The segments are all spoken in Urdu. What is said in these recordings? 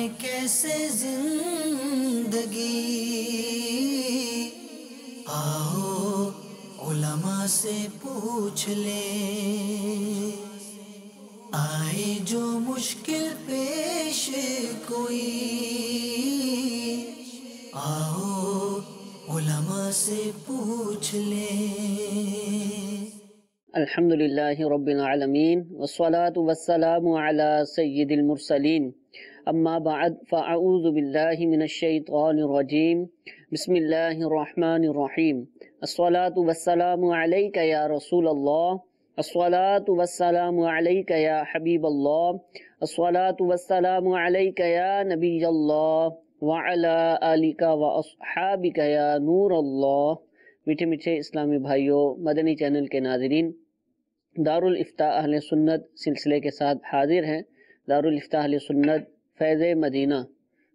گزاریں کیسے زندگی، آؤ علماء سے پوچھ لیں، آئے جو مشکل پیش کوئی، آؤ علماء سے پوچھ لیں۔ الحمدللہ رب العالمین والصلاة والسلام علی سید المرسلین، اما بعد فاعوذ باللہ من الشیطان الرجیم، بسم اللہ الرحمن الرحیم۔ الصلاة والسلام علیک یا رسول اللہ، الصلاة والسلام علیک یا حبیب اللہ، الصلاة والسلام علیک یا نبی اللہ، وعلی آلک واصحابک یا نور اللہ۔ میٹھے میٹھے اسلامی بھائیوں، مدنی چینل کے ناظرین، دارالافتاء اہل سنت سلسلے کے ساتھ حاضر ہیں۔ دارالافتاء اہل سنت فیض مدینہ،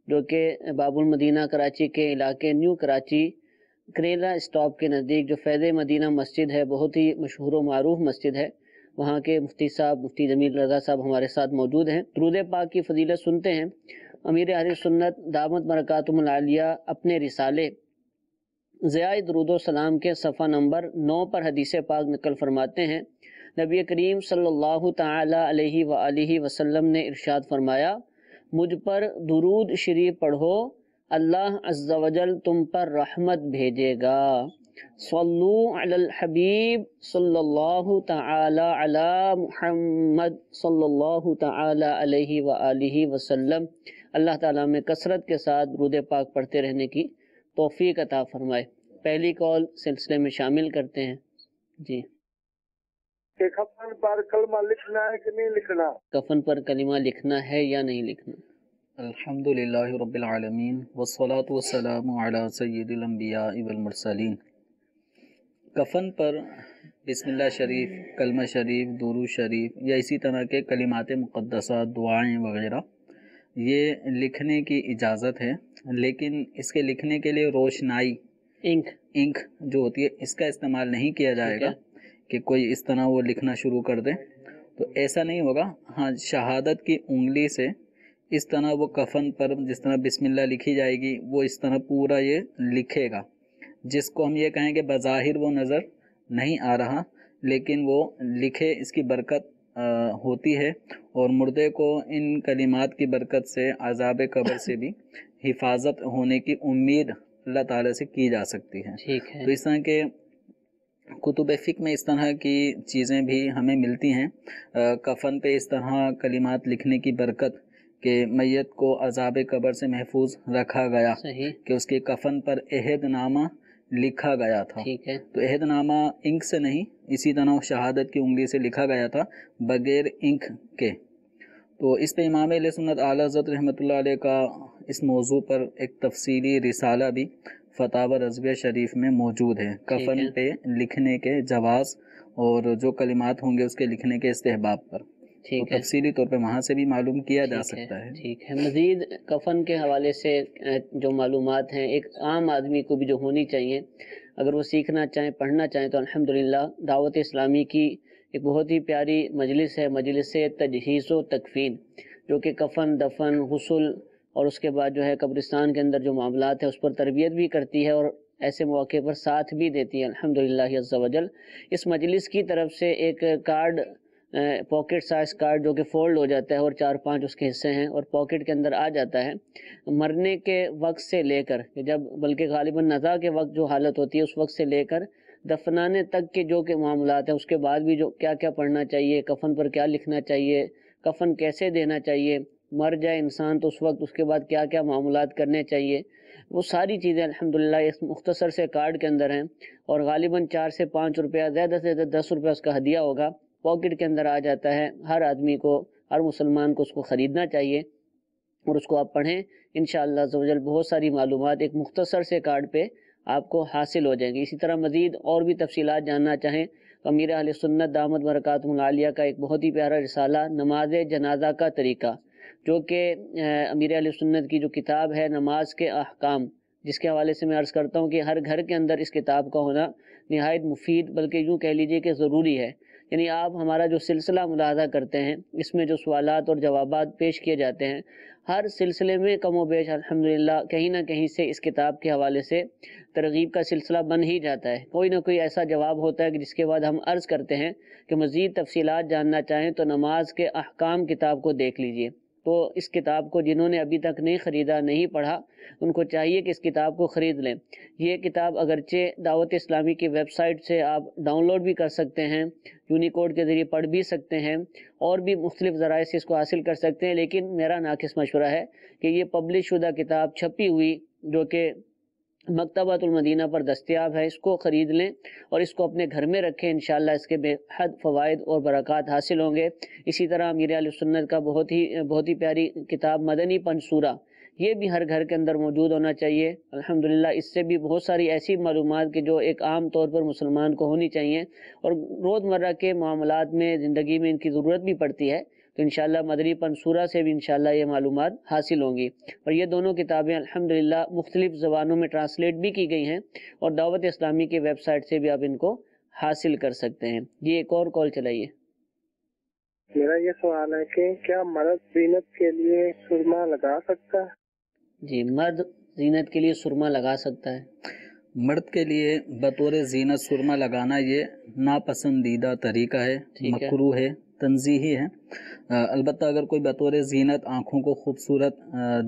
جو کہ باب المدینہ کراچی کے علاقے نیو کراچی کریلا اسٹاپ کے نزدیک جو فیض مدینہ مسجد ہے، بہت ہی مشہور و معروف مسجد ہے، وہاں کے مفتی صاحب مفتی جمیل رضا صاحب ہمارے ساتھ موجود ہیں۔ درود پاک کی فضیلت سنتے ہیں۔ امیر اہل سنت دامت برکاتہم العالیہ اپنے رسالے ضیاء درود و سلام کے صفحہ نمبر 9 پر حدیث پاک نقل فرماتے ہیں، نبی کریم صلی اللہ تعالی علیہ وآلہ وسلم نے ارشاد فرمایا، مجھ پر درود شریف پڑھو، اللہ عز و جل تم پر رحمت بھیجے گا۔ صلو علی الحبیب صلی اللہ تعالی علی محمد صلی اللہ تعالی علیہ وآلہ وسلم۔ اللہ تعالیٰ میں کثرت کے ساتھ درود پاک پڑھتے رہنے کی توفیق عطا فرمائے۔ پہلی کال سلسلے میں شامل کرتے ہیں جی۔ کہ کفن پر کلمہ لکھنا ہے کہ نہیں لکھنا؟ کفن پر کلمہ لکھنا ہے یا نہیں لکھنا؟ الحمدللہ رب العالمین والصلاة والسلام علی سید الانبیاء والمرسلین۔ کفن پر بسم اللہ شریف، کلمہ شریف، درود شریف یا اسی طرح کے کلمات مقدسہ، دعائیں وغیرہ یہ لکھنے کی اجازت ہے، لیکن اس کے لکھنے کے لیے روشنائی انک جو ہوتی ہے اس کا استعمال نہیں کیا جائے گا کہ کوئی اس طرح وہ لکھنا شروع کر دے، تو ایسا نہیں ہوگا۔ ہاں، شہادت کی انگلی سے اس طرح وہ کفن پر جس طرح بسم اللہ لکھی جائے گی وہ اس طرح پورا یہ لکھے گا، جس کو ہم یہ کہیں کہ بظاہر وہ نظر نہیں آ رہا لیکن وہ لکھے، اس کی برکت ہوتی ہے، اور مردے کو ان کلمات کی برکت سے عذاب قبر سے بھی حفاظت ہونے کی امید اللہ تعالیٰ سے کی جا سکتی ہے۔ تو اس طرح کے کتب فقہ میں اس طرح کی چیزیں بھی ہمیں ملتی ہیں۔ کفن پہ اس طرح کلمات لکھنے کی برکت کہ میت کو عذاب قبر سے محفوظ رکھا گیا، کہ اس کے کفن پر عہد نامہ لکھا گیا تھا، تو عہد نامہ انک سے نہیں، اسی طرح شہادت کی انگلی سے لکھا گیا تھا بغیر انک کے۔ تو اس پہ امام اہل سنت اعلیٰ حضرت رحمۃ اللہ علیہ کا اس موضوع پر ایک تفصیلی رسالہ بھی فتاوی رضویہ شریف میں موجود ہے، کفن پہ لکھنے کے جواز اور جو کلمات ہوں گے اس کے لکھنے کے استحباب پر، تو تفصیلی طور پہ وہاں سے بھی معلوم کیا جا سکتا ہے۔ ٹھیک ہے۔ مزید کفن کے حوالے سے جو معلومات ہیں ایک عام آدمی کو بھی جو ہونی چاہیے، اگر وہ سیکھنا چاہیں پڑھنا چاہیں تو الحمدللہ دعوت اسلامی کی ایک بہت ہی پیاری مجلس ہے، مجلس تجہیز و تکفین، جو کہ کفن، دفن، غسل اور اس کے بعد جو ہے قبرستان کے اندر جو معاملات ہیں اس پر تربیت بھی کرتی ہے اور ایسے مواقع پر ساتھ بھی دیتی ہے الحمدللہ عز و جل۔ اس مجلس کی طرف سے ایک کارڈ، پاکٹ سائز کارڈ جو کہ فولڈ ہو جاتا ہے اور 4-5 اس کے حصے ہیں اور پاکٹ کے اندر آ جاتا ہے، مرنے کے وقت سے لے کر بلکہ غالباً نزا کے وقت جو حالت ہوتی ہے اس وقت سے لے کر دفنانے تک کے جو کہ معاملات ہیں، اس کے بعد بھی جو کیا کیا پڑھنا چاہیے، کفن پر کیا لکھنا چاہیے، کفن کیسے دینا چاہیے، مر جائے انسان تو اس وقت اس کے بعد کیا کیا معاملات کرنے چاہیے، وہ ساری چیزیں الحمدللہ اس مختصر سے کارڈ کے اندر ہیں، اور غالباً 4 سے 5 روپیہ، زیادہ سے زیادہ 10 روپیہ اس کا ہدیہ ہوگا، پاکٹ کے اندر آ جاتا ہے۔ ہر آدمی کو، ہر مسلمان کو اس کو خریدنا چاہیے اور اس کو آپ پڑھیں، انشاءاللہ عز و جل بہت ساری معلومات ایک مختصر سے کارڈ پہ آپ کو حاصل ہو جائیں گی۔ اسی طرح مزید اور بھی تفصیلات جاننا چاہیں تو امیر اہل سنت دامت برکاتہم العالیہ کا ایک بہت ہی پیارا رسالہ نماز جنازہ کا طریقہ، جو کہ امیر اہل سنت کی جو کتاب ہے نماز کے احکام، جس کے حوالے سے میں عرض کرتا ہوں کہ ہر گھر کے اندر اس کتاب کا ہونا نہایت مفید، بلکہ یوں کہہ لیجئے کہ ضروری ہے، یعنی آپ ہمارا جو سلسلہ ملاحظہ کرتے ہیں، اس میں جو سوالات اور جوابات پیش کیے جاتے ہیں، ہر سلسلے میں کم و بیش الحمدللہ کہیں نہ کہیں سے اس کتاب کے حوالے سے ترغیب کا سلسلہ بن ہی جاتا ہے۔ کوئی نہ کوئی ایسا جواب ہوتا ہے کہ جس کے بعد ہم عرض کرتے ہیں کہ مزید تفصیلات جاننا چاہیں تو نماز کے احکام کتاب کو دیکھ لیجئے۔ تو اس کتاب کو جنہوں نے ابھی تک نہیں خریدا، نہیں پڑھا، ان کو چاہیے کہ اس کتاب کو خرید لیں۔ یہ کتاب اگرچہ دعوت اسلامی کی ویب سائٹ سے آپ ڈاؤن لوڈ بھی کر سکتے ہیں، یونیکوڈ کے ذریعے پڑھ بھی سکتے ہیں، اور بھی مختلف ذرائع سے اس کو حاصل کر سکتے ہیں، لیکن میرا ناقص مشورہ ہے کہ یہ پبلش شدہ کتاب چھپی ہوئی جو کہ مکتبۃ المدینہ پر دستیاب ہے، اس کو خرید لیں اور اس کو اپنے گھر میں رکھیں، انشاءاللہ اس کے بے حد فوائد اور برکات حاصل ہوں گے۔ اسی طرح امیر اہل سنت کا بہت ہی پیاری کتاب مدنی پن سورہ، یہ بھی ہر گھر کے اندر موجود ہونا چاہیے۔ الحمدللہ اس سے بھی بہت ساری ایسی معلومات کہ جو ایک عام طور پر مسلمان کو ہونی چاہیے اور روزمرہ کے معاملات میں زندگی میں ان کی ضرورت بھی پڑتی ہے، تو انشاءاللہ مدنی پن سورہ سے بھی انشاءاللہ یہ معلومات حاصل ہوں گی۔ اور یہ دونوں کتابیں الحمدللہ مختلف زبانوں میں ٹرانسلیٹ بھی کی گئی ہیں اور دعوت اسلامی کی ویب سائٹ سے بھی آپ ان کو حاصل کر سکتے ہیں۔ یہ ایک اور کال چلائیے۔ میرا یہ سوال ہے کہ کیا مرد زینت کے لیے سرما لگا سکتا ہے؟ جی، مرد زینت کے لیے سرما لگا سکتا ہے۔ مرد کے لیے بطور زینت سرما لگانا یہ ناپسندیدہ طریقہ ہے، مکروہ ہے، تنزیہی ہے۔ البتہ اگر کوئی بطور زینت آنکھوں کو خوبصورت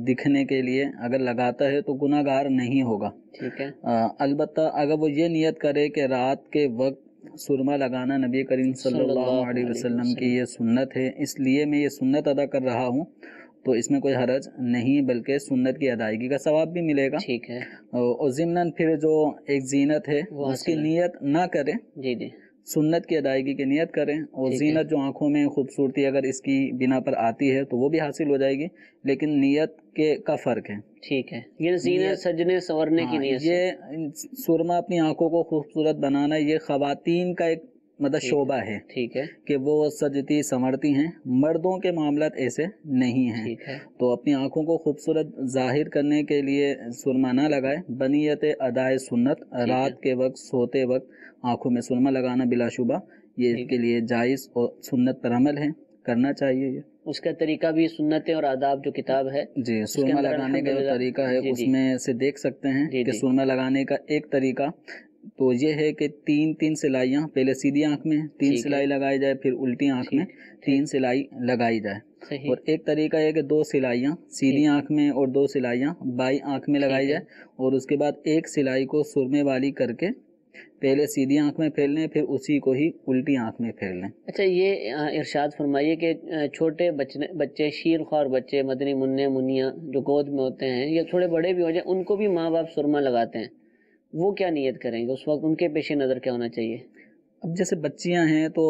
دکھنے کے لیے اگر لگاتا ہے تو گناہ گار نہیں ہوگا۔ ٹھیک ہے۔ البتہ اگر وہ یہ نیت کرے کہ رات کے وقت سرما لگانا نبی کریم صلی اللہ علیہ وسلم کی یہ سنت ہے، اس لیے میں یہ سنت ادا کر رہا ہوں، تو اس میں کوئی حرج نہیں، بلکہ سنت کی ادائیگی کا ثواب بھی ملے گا۔ ٹھیک ہے۔ اور ضمناً پھر جو ایک زینت ہے اس کی نیت نہ کرے، جی جی، سنت کی ادائیگی کی نیت کریں، اور زینت جو آنکھوں میں خوبصورتی اگر اس کی بنا پر آتی ہے تو وہ بھی حاصل ہو جائے گی، لیکن نیت کا فرق ہے۔ ٹھیک ہے، یہ زینت سجنے سنورنے کی نیت سے۔ یہ سرما اپنی آنکھوں کو خوبصورت بنانا یہ خواتین کا ایک شعبہ ہے، ٹھیک ہے، کہ وہ سجتی سنورتی ہیں، مردوں کے معاملات ایسے نہیں ہیں۔ ٹھیک ہے، تو اپنی آنکھوں کو خوبصورت ظاہر کرنے کے لیے سرما نہ لگائے، بنیت ادائے سنت رات کے وقت سوتے وقت آنکھوں میں سرما لگانا بلا شبہ یہ اس کے لیے جائز اور سنت پر عمل ہے، کرنا چاہیے۔ یہ اس کا طریقہ بھی سنتیں اور آداب جو کتاب ہے، جی، سرما لگانے کا جو طریقہ ہے اس میں سے دیکھ سکتے ہیں کہ سرما لگانے کا ایک طریقہ تو یہ ہے کہ تین سلائیاں، پہلے سیدھی آنکھ میں 3 سلائی لگائی جائے، پھر الٹی آنکھ میں 3 سلائی لگائی جائے، اور ایک طریقہ ہے کہ 2 سلائیاں سیدھی آنکھ میں اور 2 سلائیاں بائیں آنکھ میں لگائی جائے، اور اس کے بعد ایک سلائی کو سرمے والی کر کے پہلے سیدھی آنکھ میں پھیر لیں، پھر اسی کو ہی الٹی آنکھ میں پھیر لیں۔ اچھا، یہ ارشاد فرمائیے کہ چھوٹے بچے، شیر خوار بچے، مدنی منع منیاں جو گود میں ہوتے ہیں یا تھوڑے بڑے بھی ہو جائیں، ان کو بھی ماں باپ سرما لگاتے ہیں، وہ کیا نیت کریں گے اس وقت؟ ان کے پیش نظر کیا ہونا چاہیے؟ اب جیسے بچیاں ہیں تو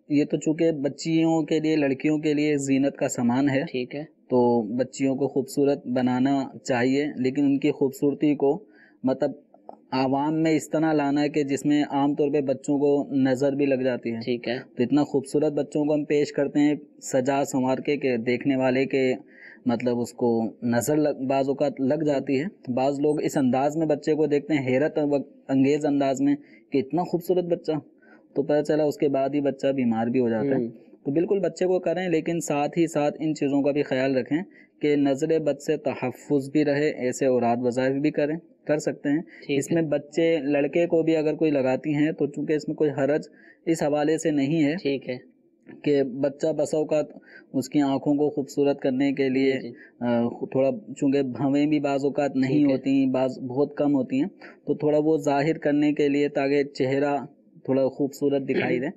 یہ تو چونکہ بچیوں کے لیے، لڑکیوں کے لیے زینت کا سامان ہے، ٹھیک ہے، تو بچیوں کو خوبصورت بنانا چاہیے، لیکن ان کی خوبصورتی کو مطلب عوام میں اس طرح لانا ہے کہ جس میں عام طور پہ بچوں کو نظر بھی لگ جاتی ہے۔ ٹھیک ہے، تو اتنا خوبصورت بچوں کو ہم پیش کرتے ہیں سجا سنوار کے کہ دیکھنے والے کے مطلب اس کو نظر بعض اوقات لگ جاتی ہے۔ بعض لوگ اس انداز میں بچے کو دیکھتے ہیں، حیرت انگیز انداز میں کہ اتنا خوبصورت بچہ، تو پتہ چلا اس کے بعد ہی بچہ بیمار بھی ہو جاتا ہے۔ تو بالکل بچے کو کریں، لیکن ساتھ ہی ساتھ ان چیزوں کا بھی خیال رکھیں کہ نظر بد سے تحفظ بھی رہے، ایسے اوراد وظائف بھی کر سکتے ہیں۔ اس میں بچے لڑکے کو بھی اگر کوئی لگاتی ہیں تو چونکہ اس میں کوئی حرج اس حوالے سے نہیں ہے، ٹھیک ہے، کہ بچہ بسا اوقات اس کی آنکھوں کو خوبصورت کرنے کے لیے تھوڑا، چونکہ بھویں بھی بعض اوقات نہیں ہوتی، بعض بہت کم ہوتی ہیں، تو تھوڑا وہ ظاہر کرنے کے لیے تاکہ چہرہ تھوڑا خوبصورت دکھائی دے،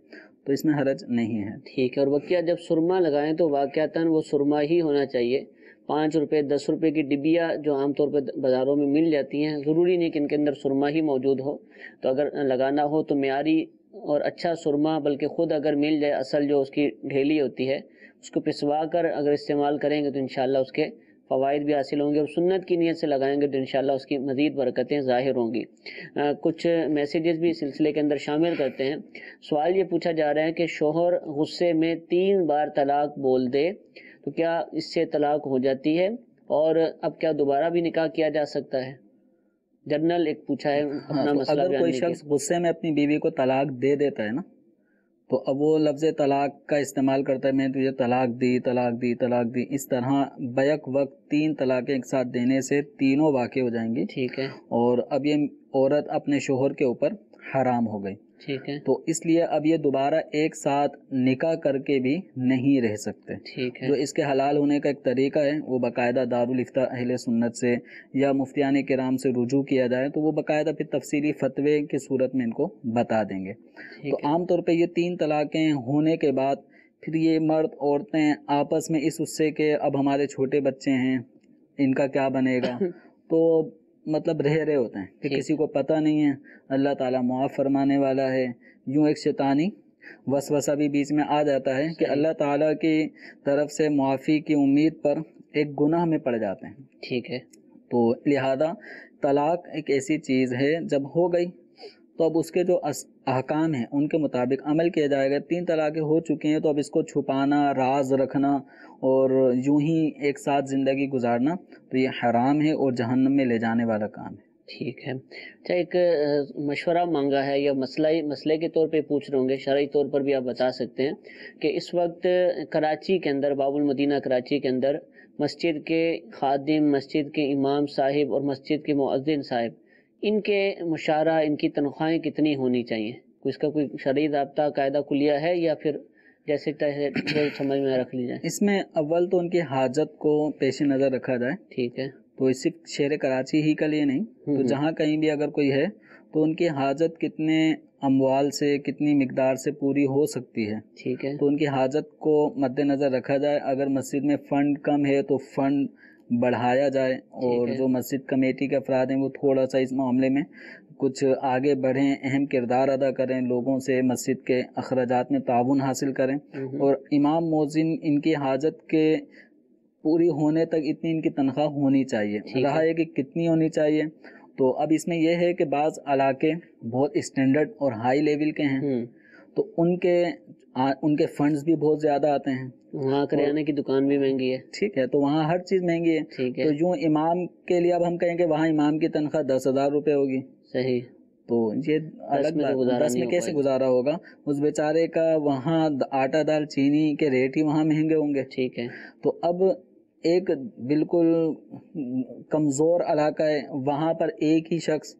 تو اس میں حرج نہیں ہے۔ ٹھیک ہے۔ اور واقعہ جب سرما لگائیں تو واقعتاً وہ سرما ہی ہونا چاہیے۔ 5 روپے 10 روپے کی ڈبیا جو عام طور پہ بازاروں میں مل جاتی ہیں، ضروری نہیں کہ ان کے اندر سرما ہی موجود ہو، تو اگر لگانا ہو تو معیاری اور اچھا سرما، بلکہ خود اگر مل جائے اصل جو اس کی ڈھیلی ہوتی ہے، اس کو پسوا کر اگر استعمال کریں گے تو انشاءاللہ اس کے فوائد بھی حاصل ہوں گے، اور سنت کی نیت سے لگائیں گے تو انشاءاللہ اس کی مزید برکتیں ظاہر ہوں گی۔ کچھ میسیجز بھی سلسلے کے اندر شامل کرتے ہیں۔ سوال یہ پوچھا جا رہا ہے کہ شوہر غصے میں 3 بار طلاق بول دے تو کیا اس سے طلاق ہو جاتی ہے، اور اب کیا دوبارہ بھی نکاح کیا جا سکتا ہے؟ جنرل ایک پوچھا ہے اپنا مسئلہ اگر کوئی بیان شخص غصے میں اپنی بیوی کو طلاق دے دیتا ہے نا، تو اب وہ لفظ طلاق کا استعمال کرتا ہے، میں تجھے طلاق دی طلاق دی طلاق دی، اس طرح بیک وقت 3 طلاقیں ایک ساتھ دینے سے تینوں واقع ہو جائیں گی، ٹھیک ہے، اور اب یہ عورت اپنے شوہر کے اوپر حرام ہو گئی، ٹھیک ہے، تو اس لیے اب یہ دوبارہ ایک ساتھ نکاح کر کے بھی نہیں رہ سکتے۔ ٹھیک ہے، جو اس کے حلال ہونے کا ایک طریقہ ہے وہ باقاعدہ دارالفتہ اہل سنت سے یا مفتیان کرام سے رجوع کیا جائے تو وہ باقاعدہ پھر تفصیلی فتوے کی صورت میں ان کو بتا دیں گے۔ تو عام طور پہ یہ 3 طلاقیں ہونے کے بعد پھر یہ مرد عورتیں آپس میں اس سے کہ اب ہمارے چھوٹے بچے ہیں ان کا کیا بنے گا، تو مطلب رہ رہے ہوتے ہیں کہ کسی کو پتہ نہیں ہے، اللہ تعالیٰ معاف فرمانے والا ہے، یوں ایک شیطانی وسوسہ بھی بیچ میں آ جاتا ہے کہ اللہ تعالیٰ کی طرف سے معافی کی امید پر ایک گناہ میں پڑ جاتے ہیں۔ ٹھیک ہے، تو لہذا طلاق ایک ایسی چیز ہے جب ہو گئی تو اب اس کے جو احکام ہیں ان کے مطابق عمل کیا جائے گا۔ 3 طلاقیں ہو چکی ہیں تو اب اس کو چھپانا، راز رکھنا اور یوں ہی ایک ساتھ زندگی گزارنا تو یہ حرام ہے اور جہنم میں لے جانے والا کام ہے۔ ٹھیک ہے، اچھا ایک مشورہ مانگا ہے یا مسئلے کے طور پہ پوچھ رہے ہوں گے، شرعی طور پر بھی آپ بتا سکتے ہیں کہ اس وقت کراچی کے اندر، باب المدینہ کراچی کے اندر مسجد کے خادم، مسجد کے امام صاحب اور مسجد کے مؤذن صاحب، ان کے مشارہ، ان کی تنخواہیں کتنی ہونی چاہیے؟ اس کا کوئی شرعی ضابطہ قاعدہ کلیہ ہے یا پھر جیسے جو سمجھ میں رکھ لی جائے؟ اس میں اول تو ان کی حاجت کو پیش نظر رکھا جائے، ٹھیک ہے، تو صرف شہر کراچی ہی کا لیے نہیں، تو جہاں کہیں بھی اگر کوئی ہے تو ان کی حاجت کتنے اموال سے، کتنی مقدار سے پوری ہو سکتی ہے، ٹھیک ہے، تو ان کی حاجت کو مد نظر رکھا جائے۔ اگر مسجد میں فنڈ کم ہے تو فنڈ بڑھایا جائے، اور جو مسجد کمیٹی کے افراد ہیں وہ تھوڑا سا اس معاملے میں کچھ آگے بڑھیں، اہم کردار ادا کریں، لوگوں سے مسجد کے اخراجات میں تعاون حاصل کریں، اور امام مؤذن ان کی حاجت کے پوری ہونے تک اتنی ان کی تنخواہ ہونی چاہیے۔ رہا ہے کہ کتنی ہونی چاہیے، تو اب اس میں یہ ہے کہ بعض علاقے بہت اسٹینڈرڈ اور ہائی لیول کے ہیں تو ان کے فنڈز بھی بہت زیادہ آتے ہیں، وہاں کریانے کی دکان بھی مہنگی ہے، ٹھیک ہے، تو وہاں ہر چیز مہنگی ہے، تو یوں امام کے لیے اب ہم کہیں کہ وہاں امام کی تنخواہ 10,000 روپے ہوگی، صحیح، تو یہ الگ بات، 10 میں کیسے گزارا ہوگا؟ اس بیچارے کا وہاں آٹا دال چینی کے ریٹ ہی وہاں مہنگے ہوں گے، ٹھیک ہے، تو اب ایک بالکل کمزور علاقہ ہے، وہاں پر ایک ہی شخص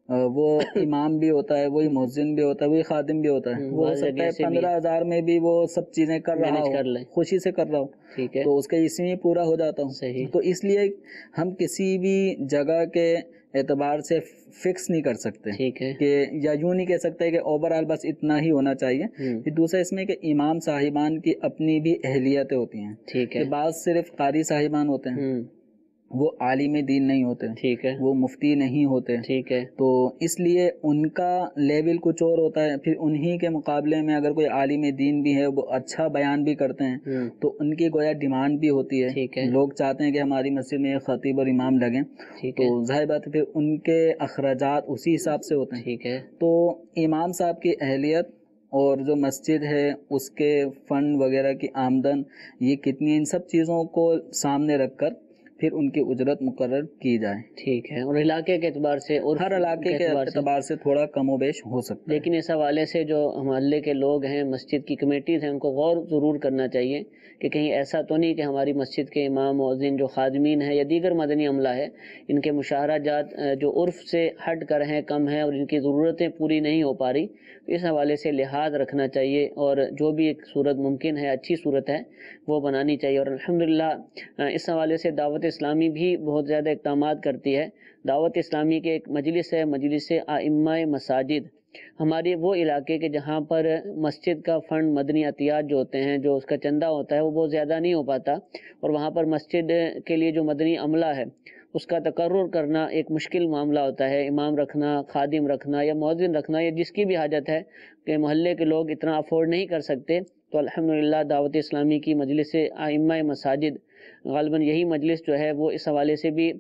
وہ امام بھی ہوتا ہے، وہی مؤذن بھی ہوتا ہے، وہی خادم بھی ہوتا ہے، وہ ہو سکتا ہے 15,000 میں بھی وہ سب چیزیں کر رہا ہو، خوشی سے کر رہا ہو، ٹھیک ہے، تو اس کا اسی میں پورا ہو جاتا ہوں۔ صحیح، تو اس لیے ہم کسی بھی جگہ کے اعتبار سے فکس نہیں کر سکتے ٹھیک ہے، کہ یا یوں نہیں کہہ سکتے کہ اوورآل بس اتنا ہی ہونا چاہیے۔ پھر دوسرا اس میں کہ امام صاحبان کی اپنی بھی اہلیتیں ہوتی ہیں، ٹھیک ہے، کہ بعض صرف قاری صاحبان ہوتے ہیں، وہ عالم دین نہیں ہوتے، ٹھیک ہے، وہ مفتی نہیں ہوتے، ٹھیک ہے، تو اس لیے ان کا لیول کچھ اور ہوتا ہے۔ پھر انہی کے مقابلے میں اگر کوئی عالم دین بھی ہے، وہ اچھا بیان بھی کرتے ہیں، تو ان کی گویا ڈیمانڈ بھی ہوتی ہے، لوگ چاہتے ہیں کہ ہماری مسجد میں ایک خطیب اور امام لگیں، تو ظاہر بات ہے پھر ان کے اخراجات اسی حساب سے ہوتے ہیں، ٹھیک ہے، تو امام صاحب کی اہلیت اور جو مسجد ہے اس کے فنڈ وغیرہ کی آمدن یہ کتنی، ان سب چیزوں کو سامنے رکھ کر پھر ان کی اجرت مقرر کی جائے، ٹھیک ہے، اور علاقے کے اعتبار سے اور ہر علاقے کے اعتبار سے تھوڑا کم و بیش ہو سکتا ہے۔ لیکن اس حوالے سے جو محلے کے لوگ ہیں، مسجد کی کمیٹیز ہیں، ان کو غور ضرور کرنا چاہیے کہ کہیں ایسا تو نہیں کہ ہماری مسجد کے امام مؤذن جو خادمین ہیں یا دیگر مدنی عملہ ہے، ان کے مشاہرہ جات جو عرف سے ہٹ کر ہیں، کم ہیں، اور ان کی ضرورتیں پوری نہیں ہو پا رہی، اس حوالے سے لحاظ رکھنا چاہیے، اور جو بھی ایک صورت ممکن ہے، اچھی صورت ہے، وہ بنانی چاہیے۔ اور الحمدللہ اس حوالے سے دعوت اسلامی بھی بہت زیادہ اقدامات کرتی ہے۔ دعوت اسلامی کے ایک مجلس ہے، مجلس ائمہ مساجد، ہمارے وہ علاقے کے جہاں پر مسجد کا فنڈ، مدنی عطیات جو ہوتے ہیں، جو اس کا چندہ ہوتا ہے، وہ بہت زیادہ نہیں ہو پاتا، اور وہاں پر مسجد کے لیے جو مدنی عملہ ہے اس کا تقرر کرنا ایک مشکل معاملہ ہوتا ہے، امام رکھنا، خادم رکھنا یا مؤذن رکھنا، یا جس کی بھی حاجت ہے کہ محلے کے لوگ اتنا افورڈ نہیں کر سکتے، تو الحمدللہ دعوت اسلامی کی مجلس ائمہ مساجد، غالباً یہی مجلس جو ہے وہ اس حوالے سے بھی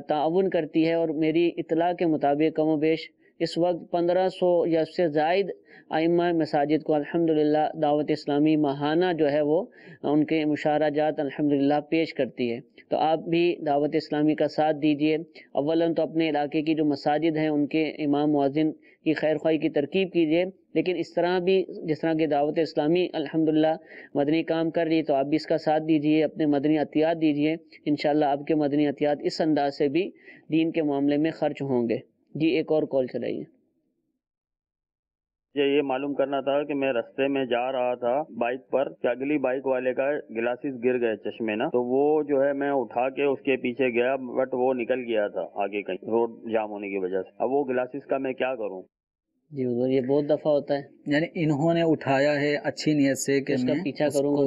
تعاون کرتی ہے، اور میری اطلاع کے مطابق کم و بیش اس وقت 1500 یا اس سے زائد ائمہ مساجد کو الحمدللہ دعوت اسلامی ماہانہ جو ہے وہ ان کے مشاہرہ جات الحمدللہ پیش کرتی ہے۔ تو آپ بھی دعوت اسلامی کا ساتھ دیجئے، اولاً تو اپنے علاقے کی جو مساجد ہیں ان کے امام مؤذن کی خیر خواہی کی ترکیب کیجئے، لیکن اس طرح بھی جس طرح کہ دعوت اسلامی الحمدللہ مدنی کام کر رہی ہے تو آپ بھی اس کا ساتھ دیجئے، اپنے مدنی عطیات دیجئے، انشاءاللہ آپ کے مدنی عطیات اس انداز سے بھی دین کے معاملے میں خرچ ہوں گے۔ جی ایک اور کال چلائیے۔ مجھے یہ معلوم کرنا تھا کہ میں رستے میں جا رہا تھا بائک پر کہ اگلی بائک والے کا گلاسز گر گئے چشمے نا، تو وہ جو ہے میں اٹھا کے اس کے پیچھے گیا، بٹ وہ نکل گیا تھا آگے کہیں روڈ جام ہونے کی وجہ سے۔ اب وہ گلاسز کا میں کیا کروں؟ جی حضور یہ بہت دفعہ ہوتا ہے، یعنی انہوں نے اٹھایا ہے اچھی نیت سے کہ اس کا میں پیچھا اس کروں گا، کو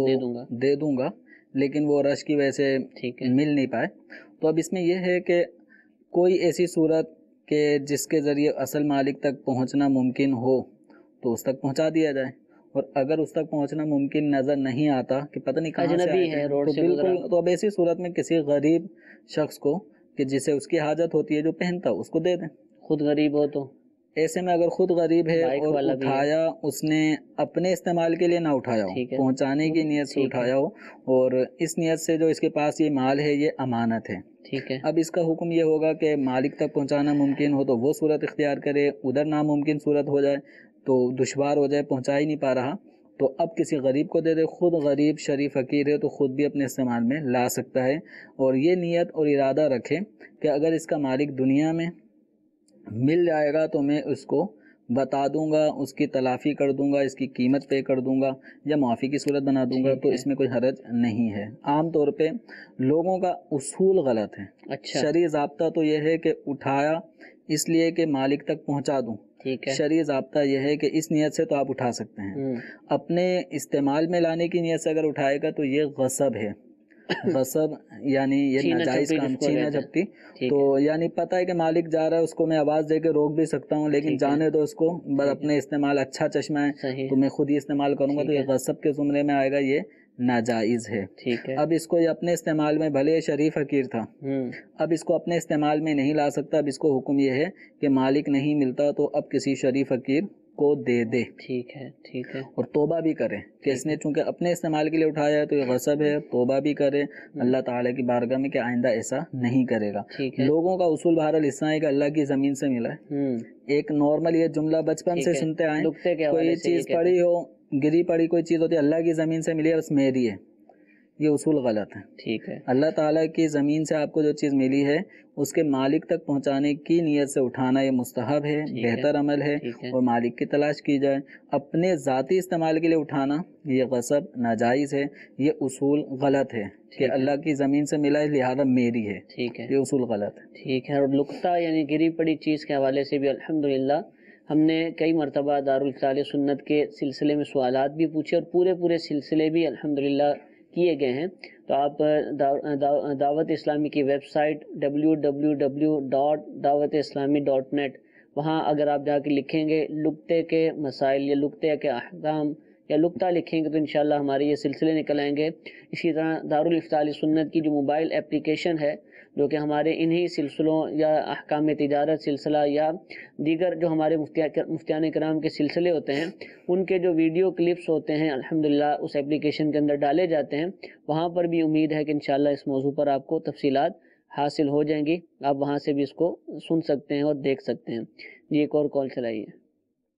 دے دوں گا، لیکن وہ رش کی وجہ سے ٹھیک ہے، مل نہیں پائے۔ تو اب اس میں یہ ہے کہ کوئی ایسی صورت کہ جس کے ذریعے اصل مالک تک پہنچنا ممکن ہو تو اس تک پہنچا دیا جائے، اور اگر اس تک پہنچنا ممکن نظر نہیں آتا کہ پتہ نہیں کہاں سے اجنبی آئے ہے تھے، روڈ تو سے بالکل، گزرا، تو اب ایسی صورت میں کسی غریب شخص کو کہ جسے اس کی حاجت ہوتی ہے جو پہنتا اس کو دے دیں۔ خود غریب ہو تو ایسے میں اگر خود غریب ہے بائک اور والا بھی ہے، اٹھایا اس نے اپنے استعمال کے لیے نہ اٹھایا ہو، ٹھیک ہے، پہنچانے کی نیت سے ٹھیک ہے، اٹھایا ہو، اور اس نیت سے جو اس کے پاس یہ مال ہے یہ امانت ہے، ٹھیک ہے، اب اس کا حکم یہ ہوگا کہ مالک تک پہنچانا ممکن ہو تو وہ صورت اختیار کرے، ادھر ناممکن صورت ہو جائے تو دشوار ہو جائے، پہنچا ہی نہیں پا رہا تو اب کسی غریب کو دے دے۔ خود غریب شریف فقیر ہے تو خود بھی اپنے استعمال میں لا سکتا ہے، اور یہ نیت اور ارادہ رکھے کہ اگر اس کا مالک دنیا میں مل جائے گا تو میں اس کو بتا دوں گا، اس کی تلافی کر دوں گا، اس کی قیمت پے کر دوں گا یا معافی کی صورت بنا دوں گا، ٹھیک تو ہے، اس میں کوئی حرج نہیں ہے۔ عام طور پہ لوگوں کا اصول غلط ہے، اچھا، شرعی ضابطہ تو یہ ہے کہ اٹھایا اس لیے کہ مالک تک پہنچا دوں، ٹھیک ہے، شرعی ضابطہ یہ ہے کہ اس نیت سے تو آپ اٹھا سکتے ہیں، اپنے استعمال میں لانے کی نیت سے اگر اٹھائے گا تو یہ غصب ہے، غصب یعنی یہ چھینا ناجائز جھپٹی کام، جس کو چھینا کہتے ہیں، جھپٹی۔ ٹھیک تو ہے، یعنی پتہ ہے کہ مالک جا رہا ہے، اس کو میں آواز دے کے روک بھی سکتا ہوں، لیکن ٹھیک ہے، جانے دو اس کو، بس ٹھیک اپنے استعمال اچھا چشمہ ہے صحیح تو میں خود ہی استعمال کروں گا، ٹھیک تو یہ ہے، غصب کے زمرے میں آئے گا، یہ ناجائز ہے۔ ٹھیک ہے، اب اس کو یہ اپنے استعمال میں، بھلے یہ شریف فقیر تھا، اب اس کو اپنے استعمال میں نہیں لا سکتا، اب اس کو حکم یہ ہے کہ مالک نہیں ملتا تو اب کسی شریف فقیر کو دے دے، ٹھیک ہے، ٹھیک ہے، اور توبہ بھی کرے کہ اس نے چونکہ اپنے استعمال کے لیے اٹھایا ہے تو یہ غصب ہے، توبہ بھی کرے اللہ تعالیٰ کی بارگاہ میں کہ آئندہ ایسا نہیں کرے گا۔ ٹھیک ہے، لوگوں کا اصول بہرحال اس طرح ہے کہ اللہ کی زمین سے ملا ہے، ایک نارمل یہ جملہ بچپن ٹھیک سے ہے، سنتے آئیں، نقطے کے کوئی حوالے سے یہ چیز کہتے پڑی ہو، گری پڑی کوئی چیز ہوتی ہے، اللہ کی زمین سے ملی ہے بس میری ہے، یہ اصول غلط ہے۔ ٹھیک ہے، اللہ تعالیٰ کی زمین سے آپ کو جو چیز ملی ہے اس کے مالک تک پہنچانے کی نیت سے اٹھانا یہ مستحب ہے، بہتر عمل ہے، ٹھیک ہے، اور مالک کی تلاش کی جائے۔ اپنے ذاتی استعمال کے لیے اٹھانا یہ غصب ناجائز ہے، یہ اصول غلط ہے کہ اللہ کی زمین سے ملا ہے لہذا میری ہے، ٹھیک ہے، یہ اصول غلط ہے۔ ٹھیک ہے، اور لقطہ یعنی گری پڑی چیز کے حوالے سے بھی الحمدللہ ہم نے کئی مرتبہ دارالفضال سنت کے سلسلے میں سوالات بھی پوچھے اور پورے سلسلے بھی الحمدللہ کیے گئے ہیں۔ تو آپ دعوت اسلامی کی ویب سائٹ www.dawatislami.net وہاں اگر آپ جا کے لکھیں گے لقطے کے مسائل یا لقطے کے احکام یا لقطہ لکھیں گے تو انشاءاللہ ہمارے یہ سلسلے نکل آئیں گے۔ اسی طرح دارالفضال سنت کی جو موبائل اپلیکیشن ہے جو کہ ہمارے انہی سلسلوں یا احکام تجارت سلسلہ یا دیگر جو ہمارے مفتیان کرام کے سلسلے ہوتے ہیں ان کے جو ویڈیو کلپس ہوتے ہیں الحمدللہ اس اپلیکیشن کے اندر ڈالے جاتے ہیں، وہاں پر بھی امید ہے کہ انشاءاللہ اس موضوع پر آپ کو تفصیلات حاصل ہو جائیں گی، آپ وہاں سے بھی اس کو سن سکتے ہیں اور دیکھ سکتے ہیں۔ جی ایک اور کال چلائیے۔